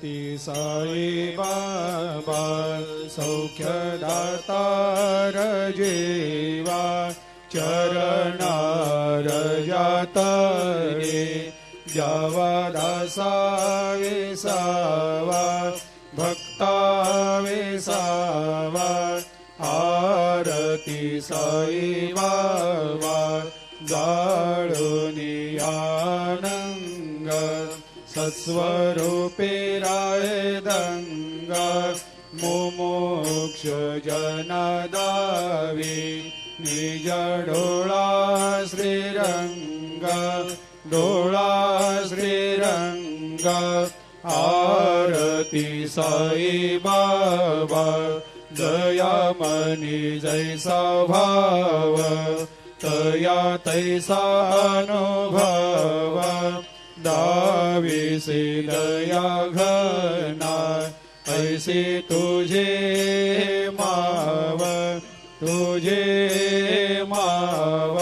ती साई बाबा सौख्यदातार जीवा चरणार जातरे जावा दासा विसावा भक्ता विसावा आरती साई बाबा जाळूनी आनंग सत्स्वरूपे राय दंग मुमुक्ष जनदावी निज डोळा श्रीरंग डोळा श्रीरंग आरती साई बाबा दयामनी जैसा भाव तया तैसा अनुभव दाविसे दया घना ऐसे तुझे माव तुझे माव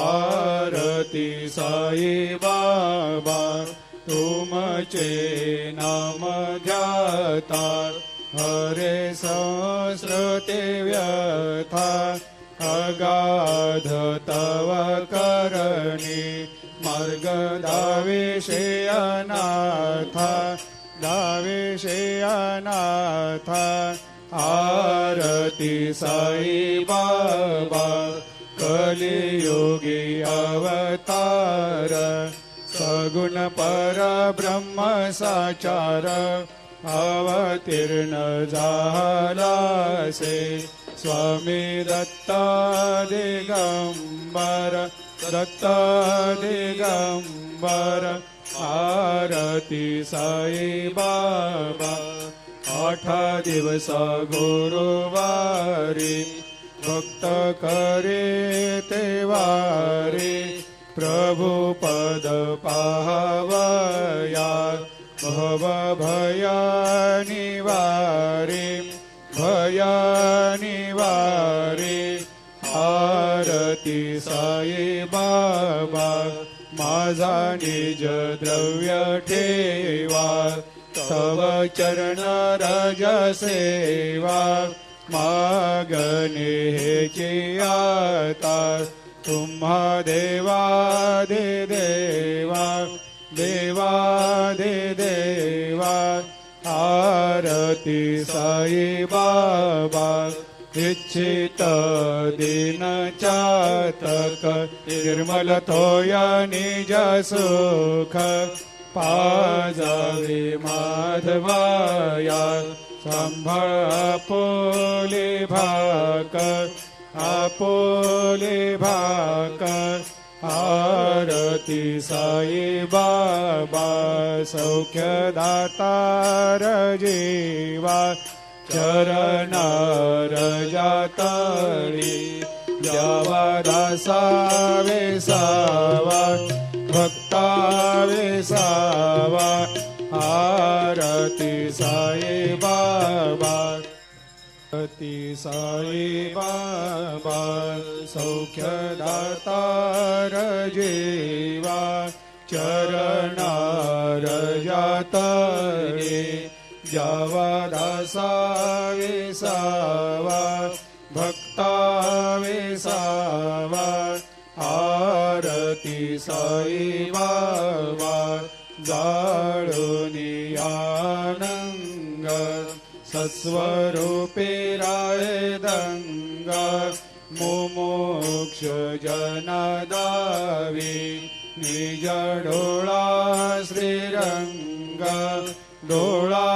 आरती साई बाबा तुमचे नाम ध्याता हरे संस्कृते व्यथा अगाध तव करणी मार्ग दाविषे अनाथा दाविषे अनाथा आरती साई बाबा कलियुगी अवतार सगुण परब्रह्म साचार अवतीर्ण झालासे स्वामी दत्त दिगंबर दत्त दिगंबर आरती साई बाबा 8 दिवस गुरुवारी भक्त करे तेवारी प्रभु पद पाहवया भव भया निवारी भया निवारी आरती साई बाबा माझा निज द्रव्य ठेवा तव चरण रज सेवा मागणे हेची आता तुम्हा देवादि देवा देवादि देवा आरती साई बाबा इच्छित दिन चातक निर्मल थोया निज सुख पाजावे माधवाया सांभाळ आपोले भाक आरती साई बाबा सौख्यदातार जीवा चरणार जातळी द्यावा दासा विसावा भक्ता विसावा आरती साई बाबा ती साई बाबा सौख्यदातार जीवा चरणार जातरे जावा दासा विसावा भक्ता विसावा आरती साई बाबा जाळूनी आनंग सत्स्वरूपे राय दंग मुमुक्ष जनदावी निज डोळा श्रीरंग डोळा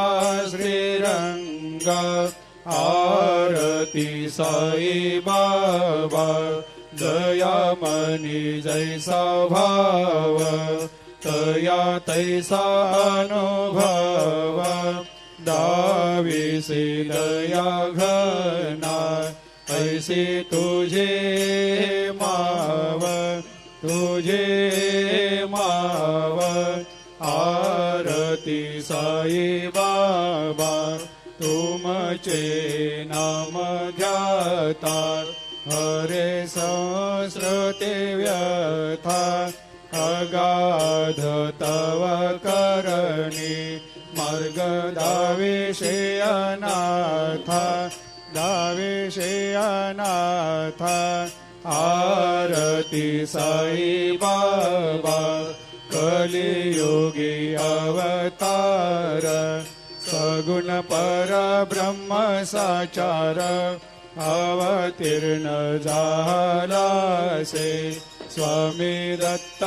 श्रीरंग आरती साई बाबा दयामनी जैसा भाव तया तैसा अनुभव दाविसे दया घना ऐसे तुझे माव तुझे माव आरती साई बाबा तुमचे नाम ध्याता हरे संस्कृते व्यथा अगाध तव करणी मार्ग दावेशे अनाथा दावेशे अनाथा आरती साई बाबा कलियुगी अवतार सगुण परब्रह्म साचार अवतीर्ण झालासे स्वामी दत्त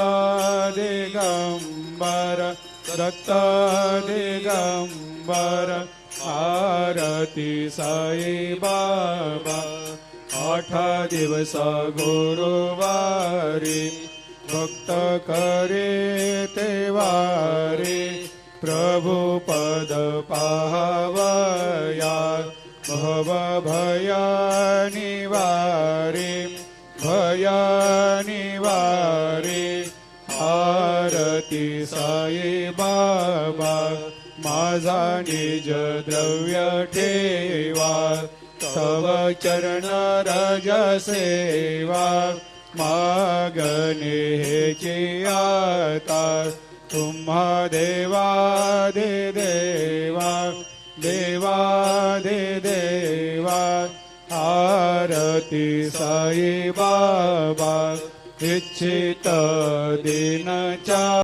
दिगंबर दत्त दिगंबर आरती साई बाबा 8 दिवस गुरुवारी भक्त करे तेवारी प्रभु पद पावया भव भया निवारी भया निवारी आरती साई बाबा माझा निज द्रव्य ठेवा तव चरण रज सेवा मागणे हेची आता तुम्हा देवा दे देवा देवा दे देवा आरती साई बाबा इच्छित दिनचा